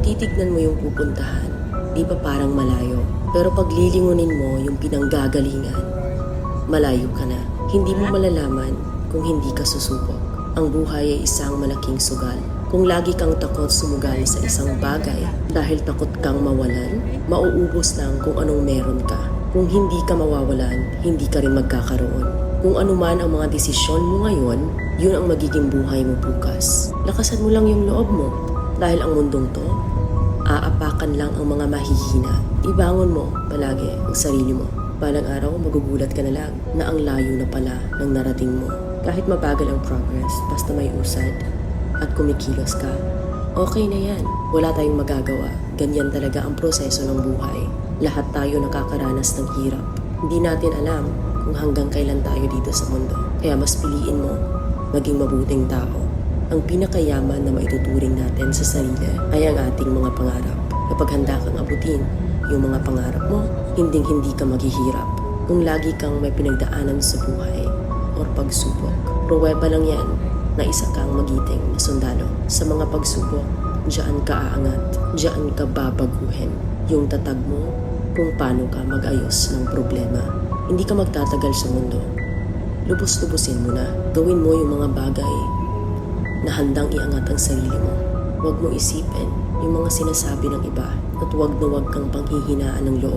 titignan mo yung pupuntahan, di ba parang malayo? Pero pag lilingunin mo yung pinanggagalingan, malayo ka na. Hindi mo malalaman kung hindi ka susubok. Ang buhay ay isang malaking sugal. Kung lagi kang takot sumugal sa isang bagay dahil takot kang mawalan, mauubos lang kung anong meron ka. Kung hindi ka mawawalan, hindi ka rin magkakaroon. Kung ano man ang mga desisyon mo ngayon, yun ang magiging buhay mo bukas. Lakasan mo lang yung loob mo dahil ang mundong to, aapakan lang ang mga mahihina. Ibangon mo palagi ang sarili mo. Balang araw, magugulat ka na lang na ang layo na pala ng narating mo. Kahit mabagal ang progress, basta may usad at kumikilos ka, okay na yan. Wala tayong magagawa. Ganyan talaga ang proseso ng buhay. Lahat tayo nakakaranas ng hirap. Hindi natin alam kung hanggang kailan tayo dito sa mundo. Kaya mas piliin mo maging mabuting tao. Ang pinakayaman na maituturing natin sa sarili ay ang ating mga pangarap. Kapag handa kang abutin yung mga pangarap mo, hinding-hindi ka maghihirap. Kung lagi kang may pinagdaanan sa buhay or pagsubok, pruweba lang yan na isa kang magiting na sundalo. Sa mga pagsubok, diyan ka aangat, diyan ka babaguhin yung tatag mo kung paano ka mag-ayos ng problema. Hindi ka magtatagal sa mundo. Lubos-lubusin mo na. Gawin mo yung mga bagay na handang iangat ang sarili mo. Huwag mo isipin yung mga sinasabi ng iba at huwag na huwag kang panghihinaan ng loob.